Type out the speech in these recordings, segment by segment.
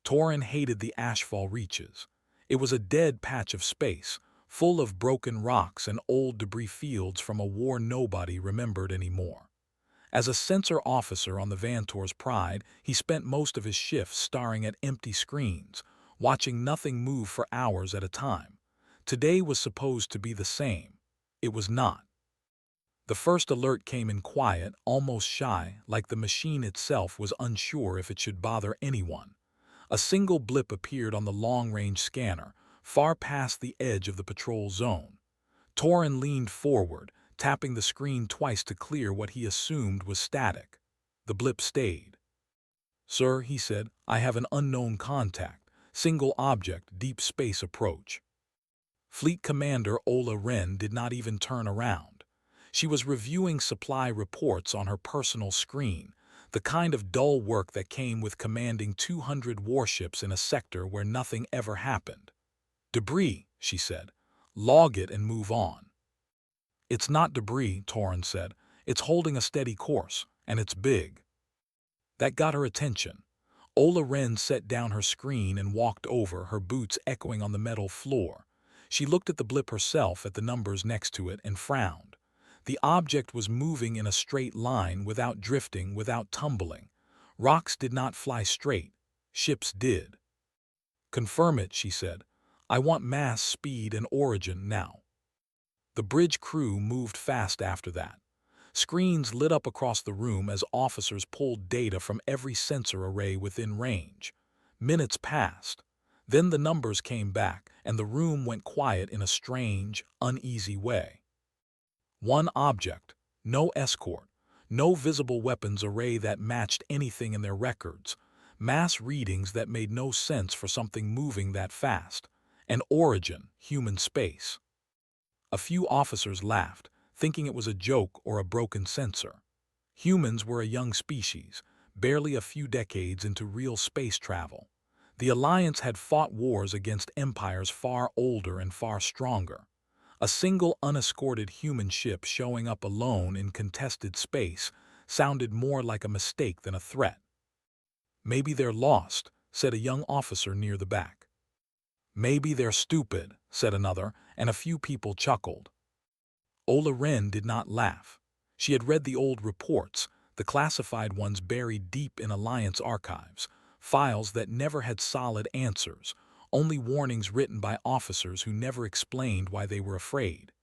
Torin hated the Ashfall reaches. It was a dead patch of space, full of broken rocks and old debris fields from a war nobody remembered anymore. As a sensor officer on the Vantor's Pride, he spent most of his shifts staring at empty screens, watching nothing move for hours at a time. Today was supposed to be the same. It was not. The first alert came in quiet, almost shy, like the machine itself was unsure if it should bother anyone. A single blip appeared on the long-range scanner, far past the edge of the patrol zone. Torin leaned forward, tapping the screen twice to clear what he assumed was static. The blip stayed. "Sir," he said, "I have an unknown contact. Single object, deep space approach." Fleet Commander Ola Ren did not even turn around. She was reviewing supply reports on her personal screen, the kind of dull work that came with commanding 200 warships in a sector where nothing ever happened. "Debris," she said. "Log it and move on." "It's not debris," Torin said. "It's holding a steady course, and it's big." That got her attention. Ola Ren set down her screen and walked over, her boots echoing on the metal floor. She looked at the blip herself, at the numbers next to it, and frowned. The object was moving in a straight line, without drifting, without tumbling. Rocks did not fly straight. Ships did. "Confirm it," she said. "I want mass, speed, and origin now." The bridge crew moved fast after that. Screens lit up across the room as officers pulled data from every sensor array within range. Minutes passed. Then the numbers came back, and the room went quiet in a strange, uneasy way. One object, no escort, no visible weapons array that matched anything in their records, mass readings that made no sense for something moving that fast, an origin, human space. A few officers laughed, thinking it was a joke or a broken sensor. Humans were a young species, barely a few decades into real space travel. The Alliance had fought wars against empires far older and far stronger. A single unescorted human ship showing up alone in contested space sounded more like a mistake than a threat. "Maybe they're lost," said a young officer near the back. "Maybe they're stupid," said another, and a few people chuckled. Ola Ren did not laugh. She had read the old reports, the classified ones buried deep in Alliance archives, files that never had solid answers, only warnings written by officers who never explained why they were afraid.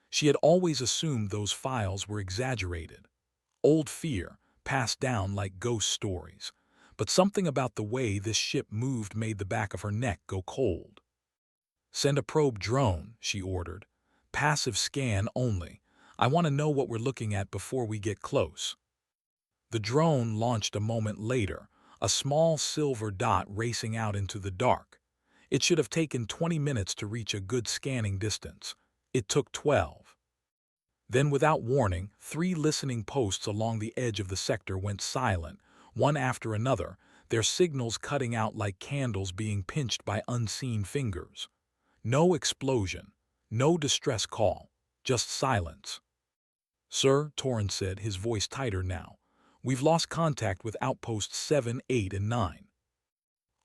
She had always assumed those files were exaggerated. Old fear, passed down like ghost stories. But something about the way this ship moved made the back of her neck go cold. "Send a probe drone," she ordered. "Passive scan only. I want to know what we're looking at before we get close." The drone launched a moment later, a small silver dot racing out into the dark. It should have taken 20 minutes to reach a good scanning distance. It took 12. Then, without warning, 3 listening posts along the edge of the sector went silent, one after another, their signals cutting out like candles being pinched by unseen fingers. No explosion, no distress call, just silence. "Sir," Torin said, his voice tighter now, "we've lost contact with outposts 7, 8, and 9.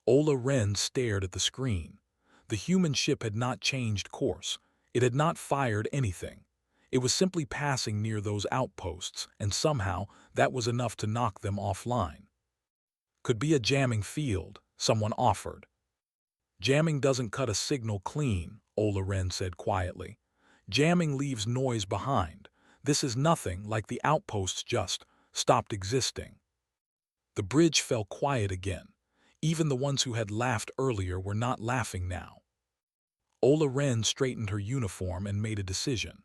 Ola Ren stared at the screen. The human ship had not changed course. It had not fired anything. It was simply passing near those outposts, and somehow that was enough to knock them offline. "Could be a jamming field," someone offered. "Jamming doesn't cut a signal clean," Ola Ren said quietly. "Jamming leaves noise behind. This is nothing, like the outposts just stopped existing." The bridge fell quiet again. Even the ones who had laughed earlier were not laughing now. Ola Ren straightened her uniform and made a decision.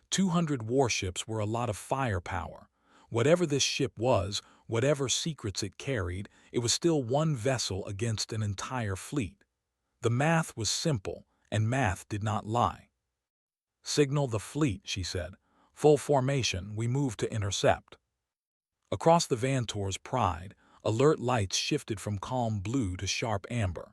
200 warships were a lot of firepower. Whatever this ship was, whatever secrets it carried, it was still one vessel against an entire fleet. The math was simple, and math did not lie. "Signal the fleet," she said. "Full formation, we move to intercept." Across the Vantor's Pride, alert lights shifted from calm blue to sharp amber.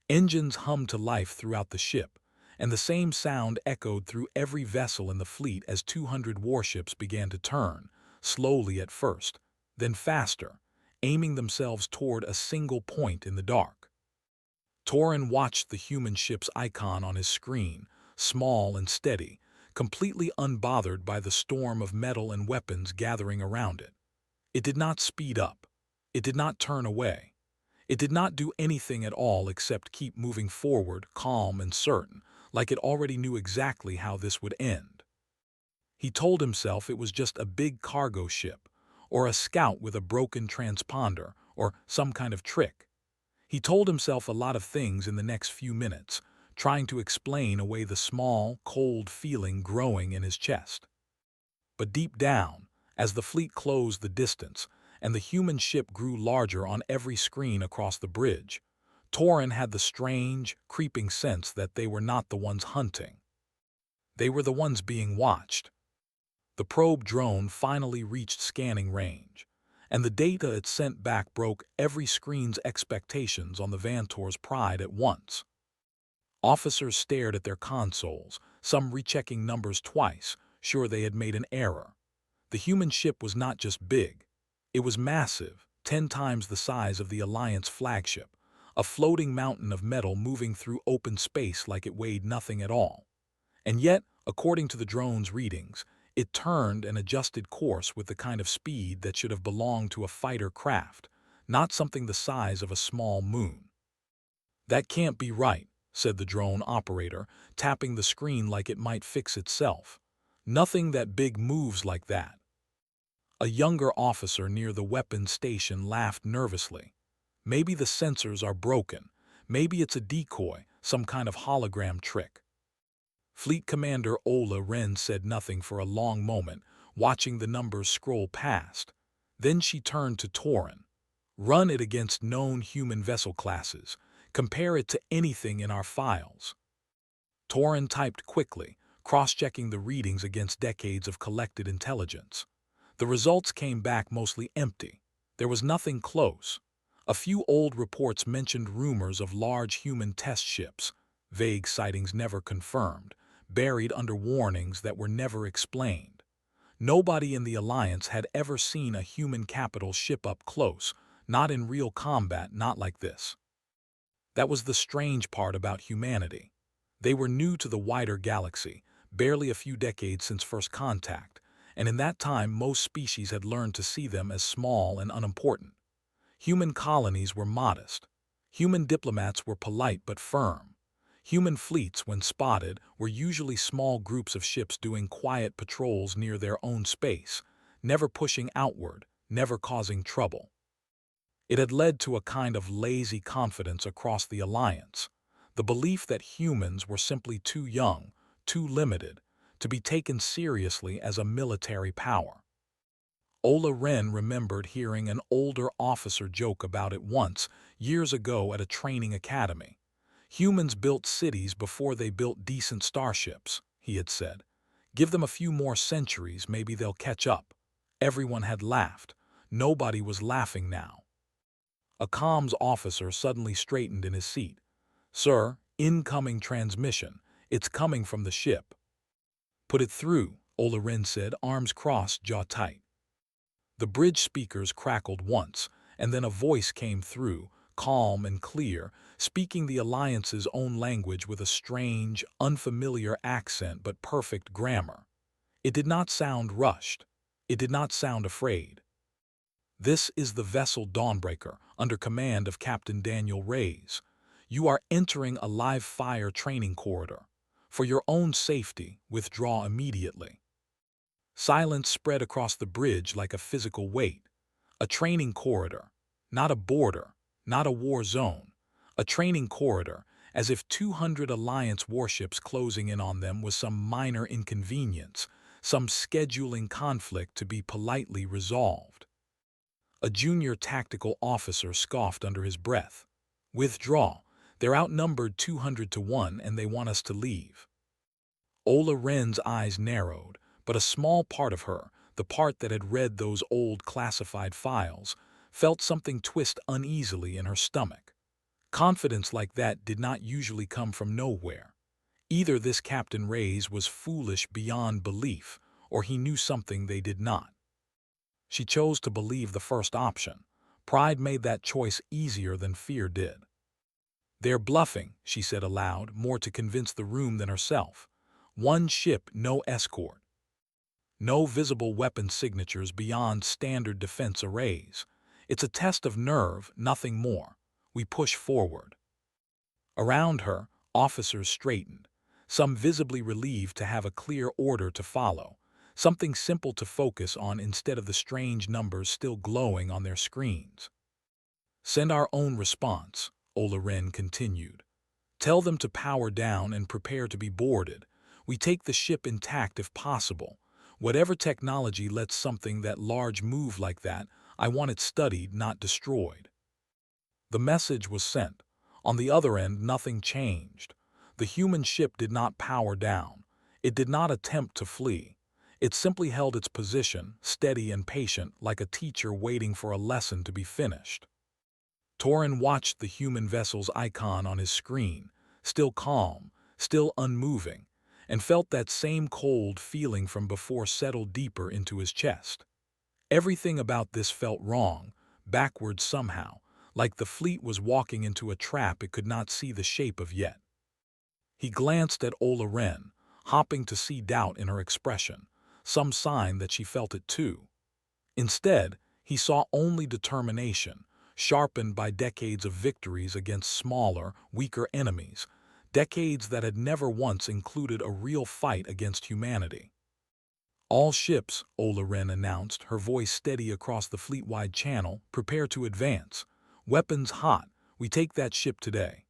Engines hummed to life throughout the ship, and the same sound echoed through every vessel in the fleet as 200 warships began to turn, slowly at first, then faster, aiming themselves toward a single point in the dark. Torin watched the human ship's icon on his screen, small and steady, completely unbothered by the storm of metal and weapons gathering around it. It did not speed up. It did not turn away. It did not do anything at all except keep moving forward, calm and certain, like it already knew exactly how this would end. He told himself it was just a big cargo ship, or a scout with a broken transponder, or some kind of trick. He told himself a lot of things in the next few minutes, trying to explain away the small, cold feeling growing in his chest. But deep down, as the fleet closed the distance, and the human ship grew larger on every screen across the bridge, Torin had the strange, creeping sense that they were not the ones hunting. They were the ones being watched. The probe drone finally reached scanning range, and the data it sent back broke every screen's expectations on the Vantor's pride at once. Officers stared at their consoles, some rechecking numbers twice, sure they had made an error. The human ship was not just big. It was massive, 10 times the size of the Alliance flagship, a floating mountain of metal moving through open space like it weighed nothing at all. And yet, according to the drone's readings, it turned and adjusted course with the kind of speed that should have belonged to a fighter craft, not something the size of a small moon. "That can't be right," said the drone operator, tapping the screen like it might fix itself. "Nothing that big moves like that." A younger officer near the weapons station laughed nervously. "Maybe the sensors are broken. Maybe it's a decoy, some kind of hologram trick." Fleet Commander Ola Ren said nothing for a long moment, watching the numbers scroll past. Then she turned to Torin. "Run it against known human vessel classes. Compare it to anything in our files." Torin typed quickly, cross-checking the readings against decades of collected intelligence. The results came back mostly empty. There was nothing close. A few old reports mentioned rumors of large human test ships, vague sightings never confirmed, buried under warnings that were never explained. Nobody in the Alliance had ever seen a human capital ship up close, not in real combat, not like this. That was the strange part about humanity. They were new to the wider galaxy, barely a few decades since first contact, and in that time most species had learned to see them as small and unimportant. Human colonies were modest. Human diplomats were polite but firm. Human fleets, when spotted, were usually small groups of ships doing quiet patrols near their own space, never pushing outward, never causing trouble. It had led to a kind of lazy confidence across the Alliance, the belief that humans were simply too young, too limited, to be taken seriously as a military power. Ola Ren remembered hearing an older officer joke about it once, years ago at a training academy. "Humans built cities before they built decent starships," he had said. "Give them a few more centuries, maybe they'll catch up." Everyone had laughed. Nobody was laughing now. A comms officer suddenly straightened in his seat. "Sir, incoming transmission. It's coming from the ship." "Put it through," Ola Ren said, arms crossed, jaw tight. The bridge speakers crackled once, and then a voice came through, calm and clear, speaking the Alliance's own language with a strange, unfamiliar accent but perfect grammar. It did not sound rushed. It did not sound afraid. "This is the vessel Dawnbreaker, under command of Captain Daniel Reyes. You are entering a live-fire training corridor. For your own safety, withdraw immediately." Silence spread across the bridge like a physical weight. A training corridor, not a border, not a war zone. A training corridor, as if 200 Alliance warships closing in on them was some minor inconvenience, some scheduling conflict to be politely resolved. A junior tactical officer scoffed under his breath. "Withdraw. They're outnumbered 200 to 1 and they want us to leave." Ola Ren's eyes narrowed, but a small part of her, the part that had read those old classified files, felt something twist uneasily in her stomach. Confidence like that did not usually come from nowhere. Either this Captain Reyes was foolish beyond belief, or he knew something they did not. She chose to believe the first option. Pride made that choice easier than fear did. "They're bluffing," she said aloud, more to convince the room than herself. "One ship, no escort. No visible weapon signatures beyond standard defense arrays. It's a test of nerve, nothing more. We push forward." Around her, officers straightened, some visibly relieved to have a clear order to follow, something simple to focus on instead of the strange numbers still glowing on their screens. "Send our own response," Ola Ren continued. "Tell them to power down and prepare to be boarded. We take the ship intact if possible. Whatever technology lets something that large move like that, I want it studied, not destroyed." The message was sent. On the other end, nothing changed. The human ship did not power down. It did not attempt to flee. It simply held its position, steady and patient, like a teacher waiting for a lesson to be finished. Torin watched the human vessel's icon on his screen, still calm, still unmoving, and felt that same cold feeling from before settle deeper into his chest. Everything about this felt wrong, backward somehow, like the fleet was walking into a trap it could not see the shape of yet. He glanced at Ola Ren, hoping to see doubt in her expression, some sign that she felt it too. Instead, he saw only determination, sharpened by decades of victories against smaller, weaker enemies, decades that had never once included a real fight against humanity. "All ships," Ola Ren announced, her voice steady across the fleet-wide channel, "prepare to advance. Weapons hot, we take that ship today."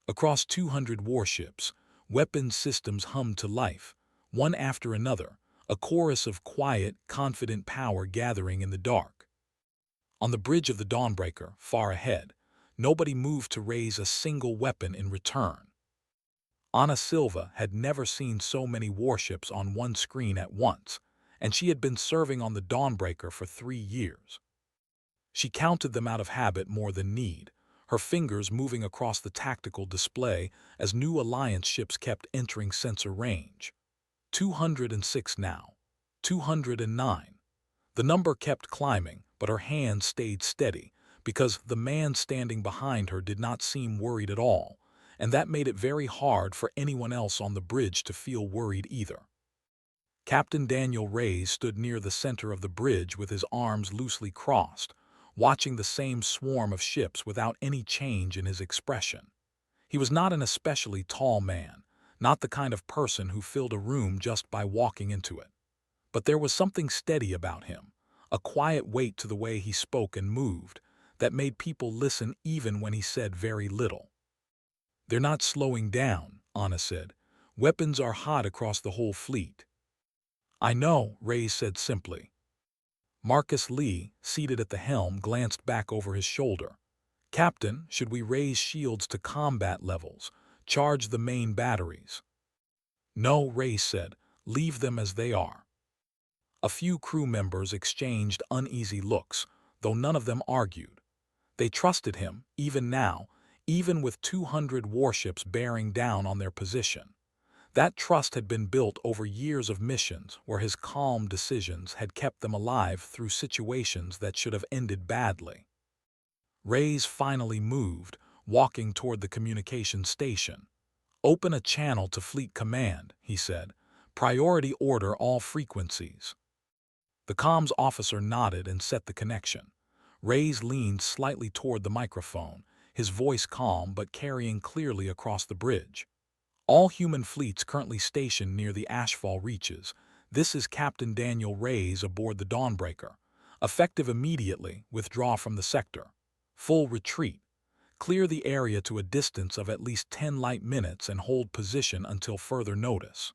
Across 200 warships, weapons systems hummed to life, one after another, a chorus of quiet, confident power gathering in the dark. On the bridge of the Dawnbreaker, far ahead, nobody moved to raise a single weapon in return. Ana Silva had never seen so many warships on one screen at once, and she had been serving on the Dawnbreaker for 3 years. She counted them out of habit more than need, her fingers moving across the tactical display as new Alliance ships kept entering sensor range. 206 now. 209. The number kept climbing, but her hand stayed steady, because the man standing behind her did not seem worried at all, and that made it very hard for anyone else on the bridge to feel worried either. Captain Daniel Reyes stood near the center of the bridge with his arms loosely crossed, watching the same swarm of ships without any change in his expression. He was not an especially tall man, not the kind of person who filled a room just by walking into it. But there was something steady about him, a quiet weight to the way he spoke and moved, that made people listen even when he said very little. "They're not slowing down," Ana said. "Weapons are hot across the whole fleet." "I know," Reyes said simply. Marcus Lee, seated at the helm, glanced back over his shoulder. "Captain, should we raise shields to combat levels, charge the main batteries?" "No," Reyes said. "Leave them as they are." A few crew members exchanged uneasy looks, though none of them argued. They trusted him, even now, even with 200 warships bearing down on their position. That trust had been built over years of missions where his calm decisions had kept them alive through situations that should have ended badly. Reyes finally moved, walking toward the communication station. "Open a channel to Fleet Command," he said. "Priority order all frequencies." The comms officer nodded and set the connection. Reyes leaned slightly toward the microphone, his voice calm but carrying clearly across the bridge. "All human fleets currently stationed near the Ashfall reaches. This is Captain Daniel Reyes aboard the Dawnbreaker. Effective immediately, withdraw from the sector. Full retreat. Clear the area to a distance of at least 10 light minutes and hold position until further notice."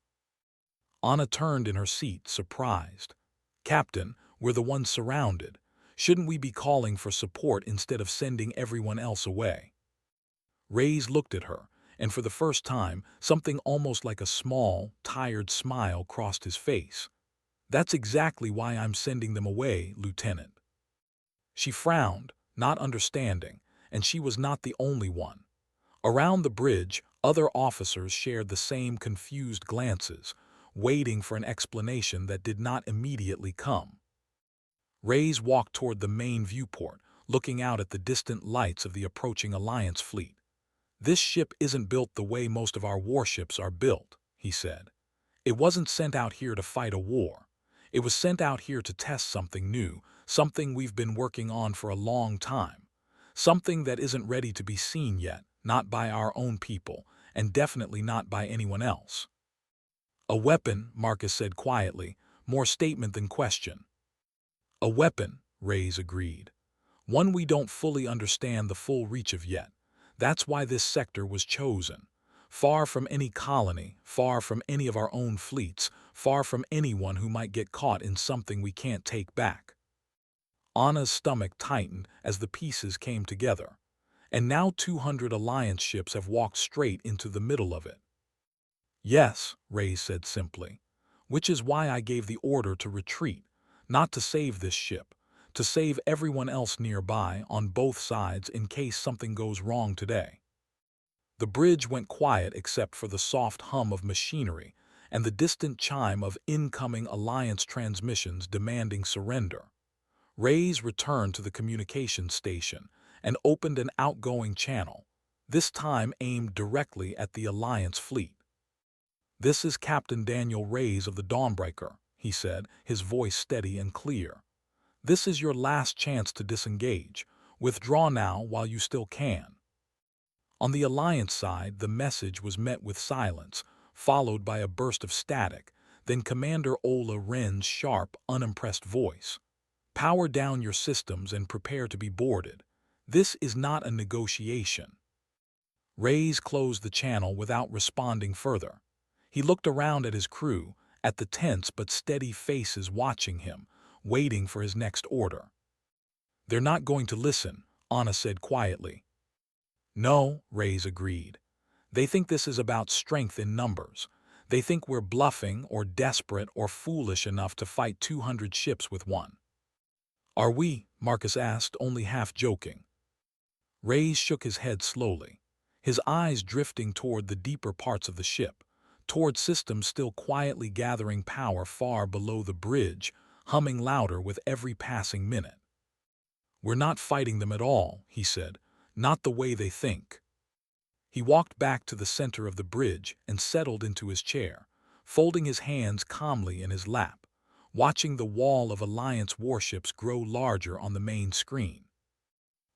Ana turned in her seat, surprised. "Captain, we're the ones surrounded. Shouldn't we be calling for support instead of sending everyone else away?" Reyes looked at her, and for the first time, something almost like a small, tired smile crossed his face. "That's exactly why I'm sending them away, Lieutenant." She frowned, not understanding, and she was not the only one. Around the bridge, other officers shared the same confused glances, waiting for an explanation that did not immediately come. Reyes walked toward the main viewport, looking out at the distant lights of the approaching Alliance fleet. "This ship isn't built the way most of our warships are built," he said. "It wasn't sent out here to fight a war. It was sent out here to test something new, something we've been working on for a long time. Something that isn't ready to be seen yet, not by our own people, and definitely not by anyone else." "A weapon," Marcus said quietly, more statement than question. "A weapon," Reyes agreed. "One we don't fully understand the full reach of yet. That's why this sector was chosen. Far from any colony, far from any of our own fleets, far from anyone who might get caught in something we can't take back." Anna's stomach tightened as the pieces came together. "And now 200 Alliance ships have walked straight into the middle of it." "Yes," Reyes said simply. "Which is why I gave the order to retreat, not to save this ship, to save everyone else nearby on both sides in case something goes wrong today." The bridge went quiet except for the soft hum of machinery and the distant chime of incoming Alliance transmissions demanding surrender. Reyes returned to the communications station and opened an outgoing channel, this time aimed directly at the Alliance fleet. "This is Captain Daniel Reyes of the Dawnbreaker," he said, his voice steady and clear. "This is your last chance to disengage. Withdraw now while you still can." On the Alliance side, the message was met with silence, followed by a burst of static, then Commander Ola Wren's sharp, unimpressed voice. "Power down your systems and prepare to be boarded. This is not a negotiation." Reyes closed the channel without responding further. He looked around at his crew, at the tense but steady faces watching him, waiting for his next order. "They're not going to listen," Anna said quietly. "No," Reyes agreed. "They think this is about strength in numbers. They think we're bluffing or desperate or foolish enough to fight 200 ships with one." "Are we?" Marcus asked, only half joking. Reyes shook his head slowly, his eyes drifting toward the deeper parts of the ship, toward systems still quietly gathering power far below the bridge, humming louder with every passing minute. "We're not fighting them at all," he said, "not the way they think." He walked back to the center of the bridge and settled into his chair, folding his hands calmly in his lap, watching the wall of Alliance warships grow larger on the main screen.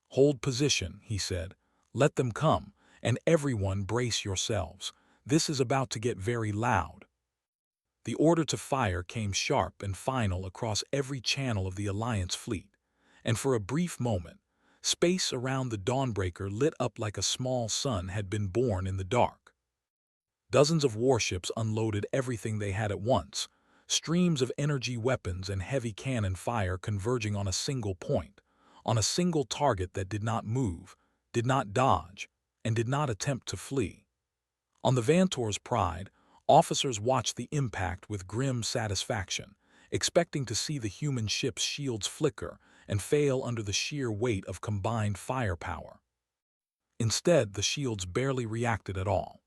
"Hold position," he said. "Let them come, and everyone brace yourselves. This is about to get very loud." The order to fire came sharp and final across every channel of the Alliance fleet, and for a brief moment, space around the Dawnbreaker lit up like a small sun had been born in the dark. Dozens of warships unloaded everything they had at once, streams of energy weapons and heavy cannon fire converging on a single point, on a single target that did not move, did not dodge, and did not attempt to flee. On the Vantor's Pride, officers watched the impact with grim satisfaction, expecting to see the human ship's shields flicker and fail under the sheer weight of combined firepower. Instead, the shields barely reacted at all.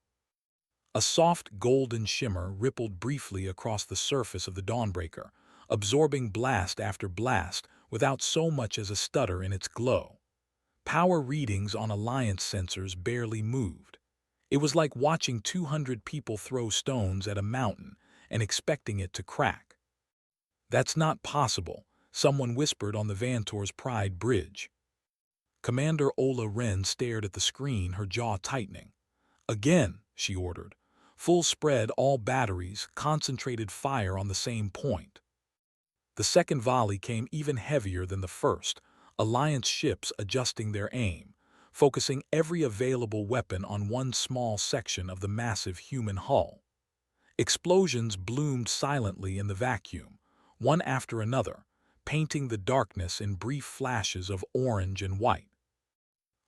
A soft golden shimmer rippled briefly across the surface of the Dawnbreaker, absorbing blast after blast without so much as a stutter in its glow. Power readings on Alliance sensors barely moved. It was like watching 200 people throw stones at a mountain and expecting it to crack. "That's not possible," someone whispered on the Vantor's Pride bridge. Commander Ola Wren stared at the screen, her jaw tightening. "Again," she ordered. "Full spread, all batteries, concentrated fire on the same point." The second volley came even heavier than the first, Alliance ships adjusting their aim, focusing every available weapon on one small section of the massive human hull. Explosions bloomed silently in the vacuum, one after another, painting the darkness in brief flashes of orange and white.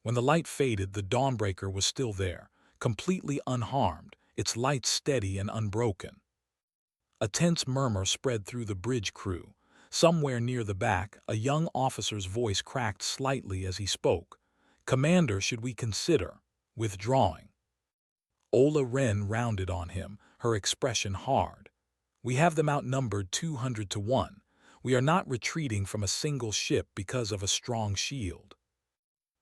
When the light faded, the Dawnbreaker was still there, completely unharmed, its lights steady and unbroken. A tense murmur spread through the bridge crew. Somewhere near the back, a young officer's voice cracked slightly as he spoke. "Commander, should we consider withdrawing?" Ola Wren rounded on him, her expression hard. "We have them outnumbered 200 to 1. We are not retreating from a single ship because of a strong shield."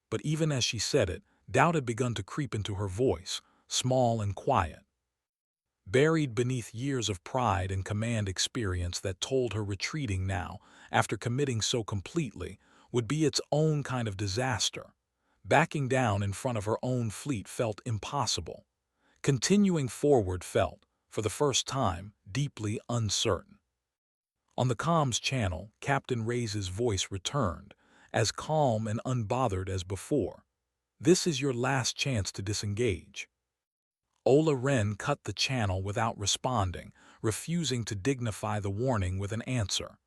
But even as she said it, Doubt had begun to creep into her voice, small and quiet, buried beneath years of pride and command experience that told her retreating now, after committing so completely, would be its own kind of disaster. Backing down in front of her own fleet felt impossible. Continuing forward felt, for the first time, deeply uncertain. On the comms channel, Captain Reyes' voice returned, as calm and unbothered as before. "This is your last chance to disengage." Ola Ren cut the channel without responding, refusing to dignify the warning with an answer.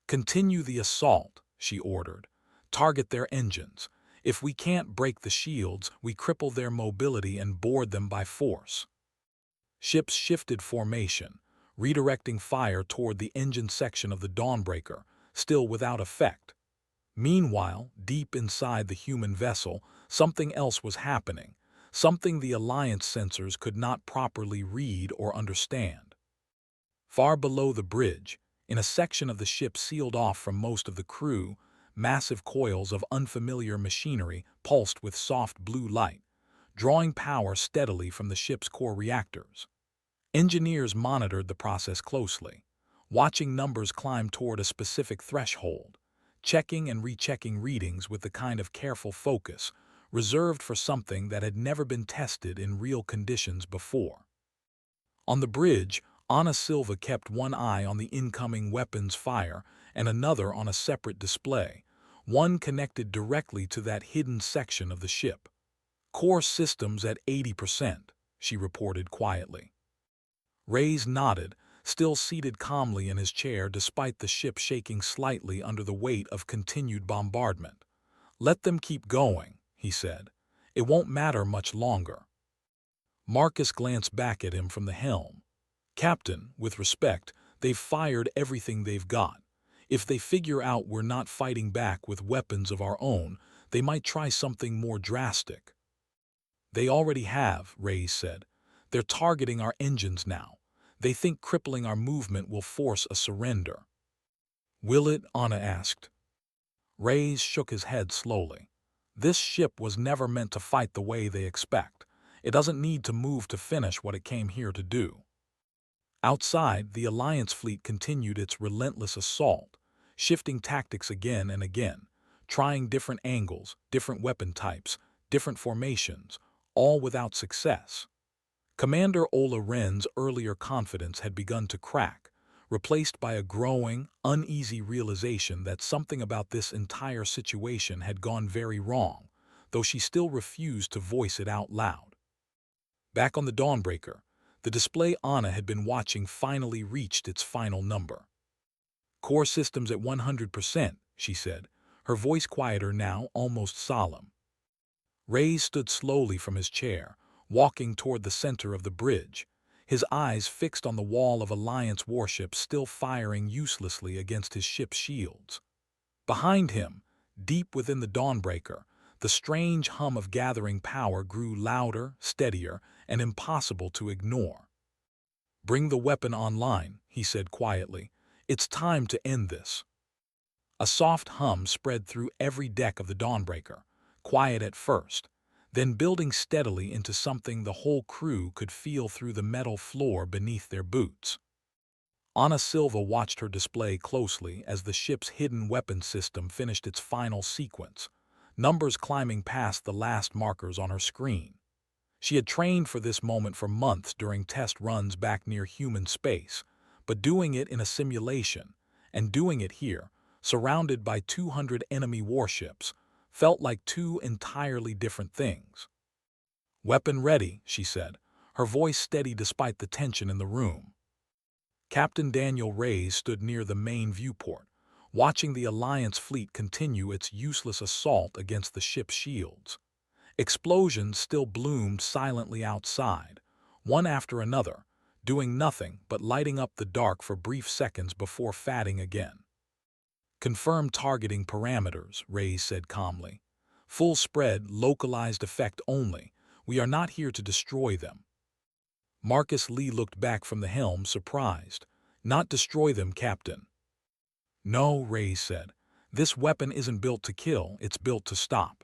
"Continue the assault," she ordered. "Target their engines. If we can't break the shields, we cripple their mobility and board them by force." Ships shifted formation, redirecting fire toward the engine section of the Dawnbreaker, still without effect. Meanwhile, deep inside the human vessel, something else was happening, something the Alliance sensors could not properly read or understand. Far below the bridge, in a section of the ship sealed off from most of the crew, massive coils of unfamiliar machinery pulsed with soft blue light, drawing power steadily from the ship's core reactors. Engineers monitored the process closely, watching numbers climb toward a specific threshold, checking and rechecking readings with the kind of careful focus reserved for something that had never been tested in real conditions before. On the bridge, Ana Silva kept one eye on the incoming weapons fire and another on a separate display, one connected directly to that hidden section of the ship. "Core systems at 80%, she reported quietly. Reyes nodded, still seated calmly in his chair despite the ship shaking slightly under the weight of continued bombardment. "Let them keep going," he said. "It won't matter much longer." Marcus glanced back at him from the helm. "Captain, with respect, they've fired everything they've got. If they figure out we're not fighting back with weapons of our own, they might try something more drastic." "They already have," Reyes said. "They're targeting our engines now. They think crippling our movement will force a surrender." "Will it?" Ana asked. Reyes shook his head slowly. "This ship was never meant to fight the way they expect. It doesn't need to move to finish what it came here to do." Outside, the Alliance fleet continued its relentless assault, shifting tactics again and again, trying different angles, different weapon types, different formations, all without success. Commander Ola Ren's earlier confidence had begun to crack, replaced by a growing, uneasy realization that something about this entire situation had gone very wrong, though she still refused to voice it out loud. Back on the Dawnbreaker, the display Ana had been watching finally reached its final number. "Core systems at 100%, she said, her voice quieter now, almost solemn. Reyes stood slowly from his chair, walking toward the center of the bridge, his eyes fixed on the wall of Alliance warships still firing uselessly against his ship's shields. Behind him, deep within the Dawnbreaker, the strange hum of gathering power grew louder, steadier, and impossible to ignore. "Bring the weapon online," he said quietly. "It's time to end this." A soft hum spread through every deck of the Dawnbreaker, quiet at first, then building steadily into something the whole crew could feel through the metal floor beneath their boots. Ana Silva watched her display closely as the ship's hidden weapon system finished its final sequence, numbers climbing past the last markers on her screen. She had trained for this moment for months during test runs back near human space, but doing it in a simulation, and doing it here, surrounded by 200 enemy warships, felt like two entirely different things. "Weapon ready," she said, her voice steady despite the tension in the room. Captain Daniel Reyes stood near the main viewport, watching the Alliance fleet continue its useless assault against the ship's shields. Explosions still bloomed silently outside, one after another, doing nothing but lighting up the dark for brief seconds before fading again. "Confirm targeting parameters," Reyes said calmly. "Full spread, localized effect only. We are not here to destroy them." Marcus Lee looked back from the helm, surprised. "Not destroy them, Captain." "No," Reyes said. "This weapon isn't built to kill, it's built to stop."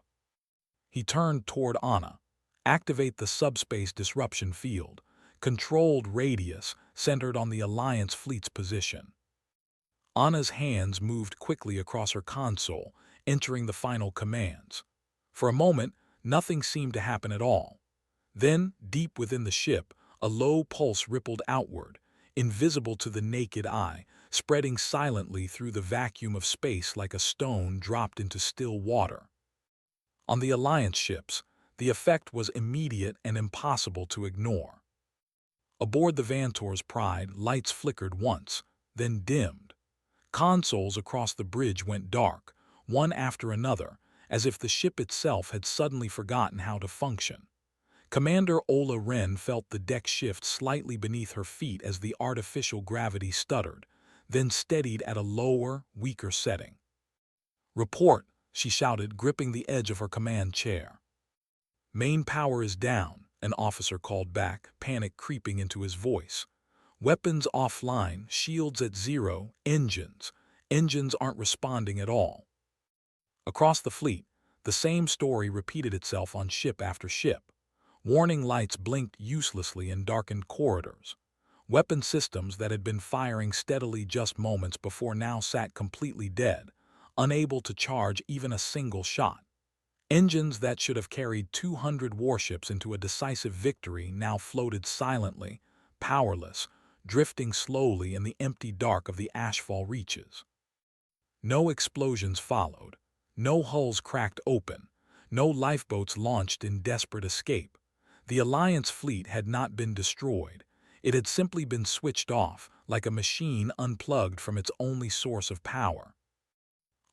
He turned toward Anna. Activate the subspace disruption field. Controlled radius centered on the Alliance fleet's position. Anna's hands moved quickly across her console, entering the final commands. For a moment, nothing seemed to happen at all. Then, deep within the ship, a low pulse rippled outward, invisible to the naked eye, spreading silently through the vacuum of space like a stone dropped into still water. On the Alliance ships, the effect was immediate and impossible to ignore. Aboard the Vantor's Pride, lights flickered once, then dimmed. Consoles across the bridge went dark, one after another, as if the ship itself had suddenly forgotten how to function. Commander Ola Ren felt the deck shift slightly beneath her feet as the artificial gravity stuttered, then steadied at a lower, weaker setting. "Report," she shouted, gripping the edge of her command chair. "Main power is down," an officer called back, panic creeping into his voice. "Weapons offline, shields at zero, engines. Engines aren't responding at all." Across the fleet, the same story repeated itself on ship after ship. Warning lights blinked uselessly in darkened corridors. Weapon systems that had been firing steadily just moments before now sat completely dead, unable to charge even a single shot. Engines that should have carried 200 warships into a decisive victory now floated silently, powerless, drifting slowly in the empty dark of the ashfall reaches. No explosions followed. No hulls cracked open. No lifeboats launched in desperate escape. The Alliance fleet had not been destroyed. It had simply been switched off, like a machine unplugged from its only source of power.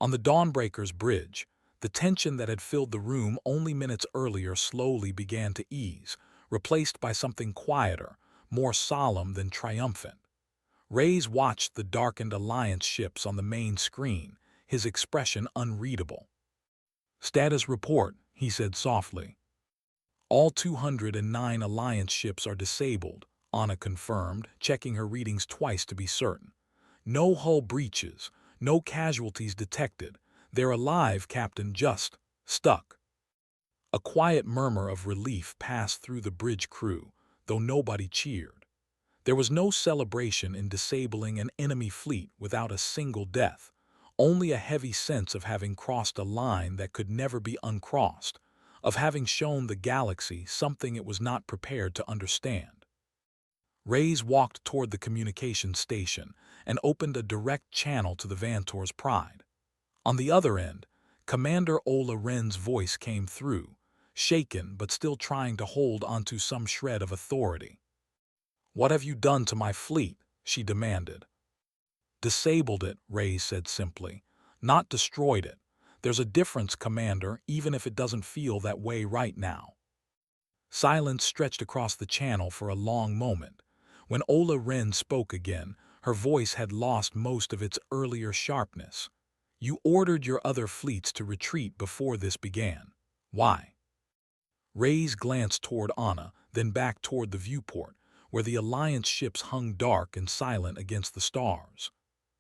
On the Dawnbreaker's bridge, the tension that had filled the room only minutes earlier slowly began to ease, replaced by something quieter, more solemn than triumphant. Reyes watched the darkened Alliance ships on the main screen, his expression unreadable. "Status report," he said softly. "All 209 Alliance ships are disabled," Anna confirmed, checking her readings twice to be certain. "No hull breaches, no casualties detected. They're alive, Captain, just stuck." A quiet murmur of relief passed through the bridge crew, though nobody cheered. There was no celebration in disabling an enemy fleet without a single death, only a heavy sense of having crossed a line that could never be uncrossed, of having shown the galaxy something it was not prepared to understand. Reyes walked toward the communication station and opened a direct channel to the Vantor's Pride. On the other end, Commander Ola Ren's voice came through, shaken but still trying to hold onto some shred of authority. "What have you done to my fleet?" she demanded. "Disabled it," Reyes said simply. "Not destroyed it. There's a difference, Commander, even if it doesn't feel that way right now." Silence stretched across the channel for a long moment. When Ola Ren spoke again, her voice had lost most of its earlier sharpness. "You ordered your other fleets to retreat before this began. Why?" Reyes glanced toward Anna, then back toward the viewport, where the Alliance ships hung dark and silent against the stars.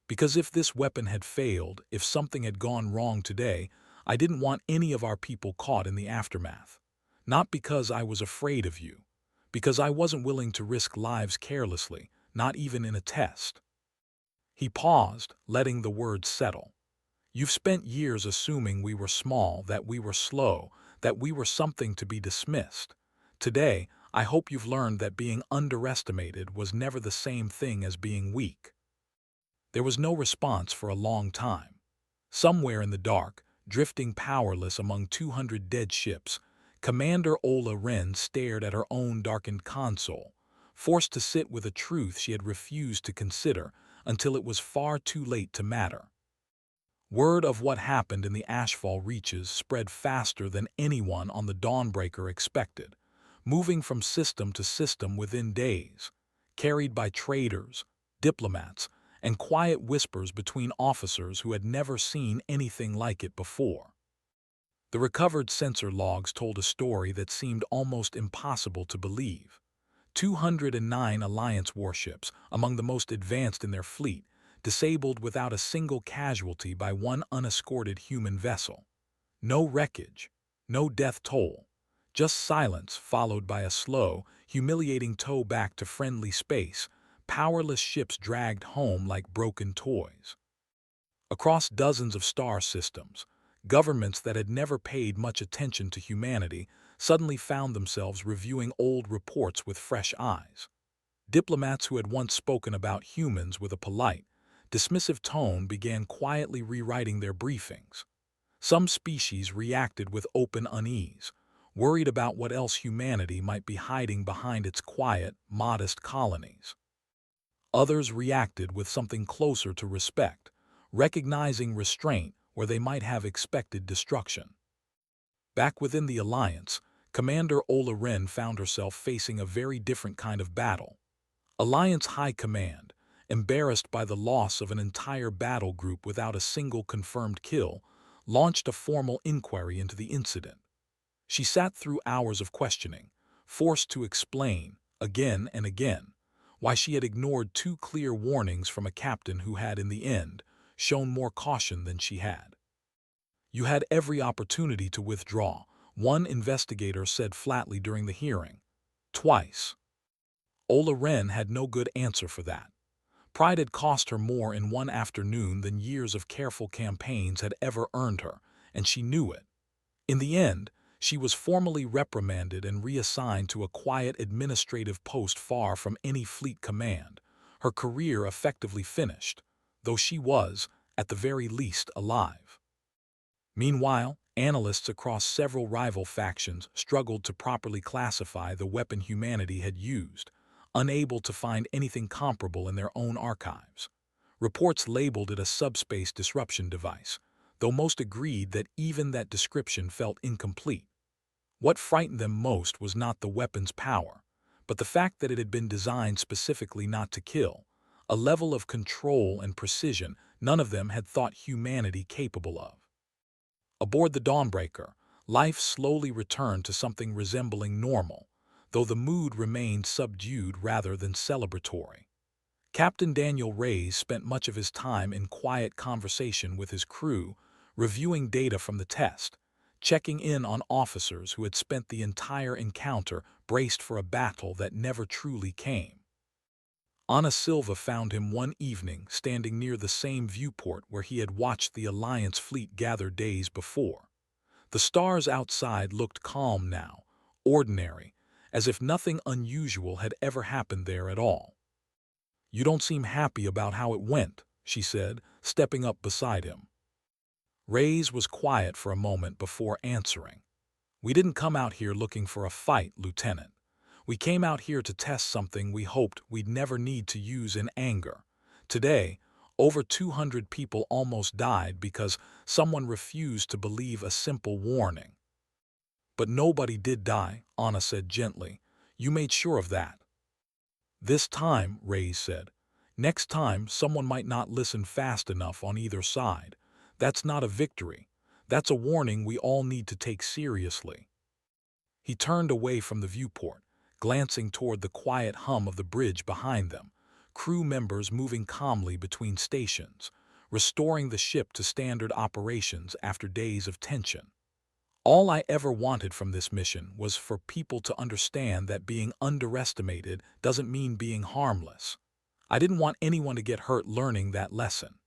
"Because if this weapon had failed, if something had gone wrong today, I didn't want any of our people caught in the aftermath. Not because I was afraid of you. Because I wasn't willing to risk lives carelessly, not even in a test." He paused, letting the words settle. "You've spent years assuming we were small, that we were slow, that we were something to be dismissed. Today, I hope you've learned that being underestimated was never the same thing as being weak." There was no response for a long time. Somewhere in the dark, drifting powerless among 200 dead ships, Commander Ola Ren stared at her own darkened console, forced to sit with a truth she had refused to consider until it was far too late to matter. Word of what happened in the Ashfall reaches spread faster than anyone on the Dawnbreaker expected, moving from system to system within days, carried by traders, diplomats, and quiet whispers between officers who had never seen anything like it before. The recovered sensor logs told a story that seemed almost impossible to believe. 209 Alliance warships, among the most advanced in their fleet, disabled without a single casualty by one unescorted human vessel. No wreckage, No death toll, just silence followed by a slow, humiliating tow back to friendly space, powerless ships dragged home like broken toys. Across dozens of star systems, governments that had never paid much attention to humanity suddenly found themselves reviewing old reports with fresh eyes. Diplomats who had once spoken about humans with a polite, dismissive tone began quietly rewriting their briefings. Some species reacted with open unease, worried about what else humanity might be hiding behind its quiet, modest colonies. Others reacted with something closer to respect, recognizing restraint where they might have expected destruction. Back within the Alliance, Commander Ola Ren found herself facing a very different kind of battle. Alliance High Command, embarrassed by the loss of an entire battle group without a single confirmed kill, launched a formal inquiry into the incident. She sat through hours of questioning, forced to explain, again and again, why she had ignored two clear warnings from a captain who had, in the end, shown more caution than she had. "You had every opportunity to withdraw," one investigator said flatly during the hearing. "Twice." Ola Ren had no good answer for that. Pride had cost her more in one afternoon than years of careful campaigns had ever earned her, and she knew it. In the end, she was formally reprimanded and reassigned to a quiet administrative post far from any fleet command, her career effectively finished, though she was, at the very least, alive. Meanwhile, analysts across several rival factions struggled to properly classify the weapon humanity had used, unable to find anything comparable in their own archives. Reports labeled it a subspace disruption device, though most agreed that even that description felt incomplete. What frightened them most was not the weapon's power, but the fact that it had been designed specifically not to kill, a level of control and precision none of them had thought humanity capable of. Aboard the Dawnbreaker, life slowly returned to something resembling normal, though the mood remained subdued rather than celebratory. Captain Daniel Reyes spent much of his time in quiet conversation with his crew, reviewing data from the test, checking in on officers who had spent the entire encounter braced for a battle that never truly came. Ana Silva found him one evening standing near the same viewport where he had watched the Alliance fleet gather days before. The stars outside looked calm now, ordinary, as if nothing unusual had ever happened there at all. "You don't seem happy about how it went," she said, stepping up beside him. Reyes was quiet for a moment before answering. "We didn't come out here looking for a fight, Lieutenant. We came out here to test something we hoped we'd never need to use in anger. Today, over 200 people almost died because someone refused to believe a simple warning." "But nobody did die," Anna said gently. "You made sure of that." "This time," Reyes said. "Next time, someone might not listen fast enough on either side. That's not a victory. That's a warning we all need to take seriously." He turned away from the viewport, glancing toward the quiet hum of the bridge behind them, crew members moving calmly between stations, restoring the ship to standard operations after days of tension. "All I ever wanted from this mission was for people to understand that being underestimated doesn't mean being harmless. I didn't want anyone to get hurt learning that lesson."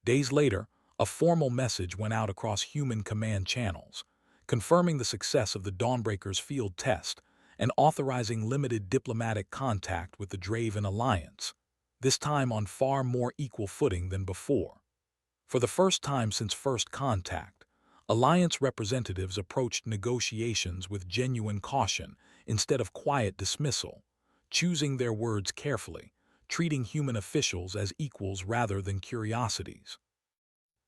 Days later, a formal message went out across human command channels, confirming the success of the Dawnbreaker's field test and authorizing limited diplomatic contact with the Draven Alliance, this time on far more equal footing than before. For the first time since first contact, Alliance representatives approached negotiations with genuine caution instead of quiet dismissal, choosing their words carefully, treating human officials as equals rather than curiosities.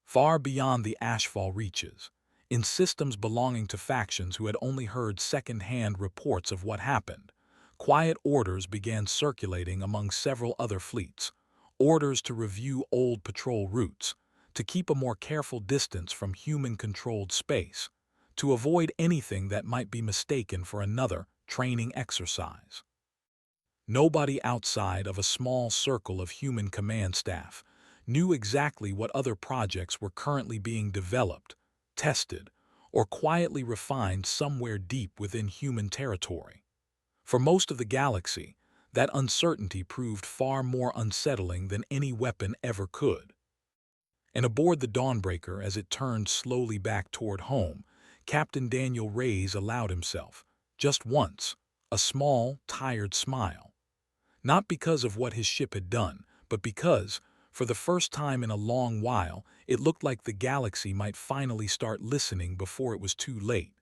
Far beyond the Ashfall reaches, in systems belonging to factions who had only heard second-hand reports of what happened, quiet orders began circulating among several other fleets, orders to review old patrol routes, to keep a more careful distance from human-controlled space, to avoid anything that might be mistaken for another training exercise. Nobody outside of a small circle of human command staff knew exactly what other projects were currently being developed, tested, or quietly refined somewhere deep within human territory. For most of the galaxy, that uncertainty proved far more unsettling than any weapon ever could. And aboard the Dawnbreaker, as it turned slowly back toward home, Captain Daniel Reyes allowed himself, just once, a small, tired smile. Not because of what his ship had done, but because, for the first time in a long while, it looked like the galaxy might finally start listening before it was too late.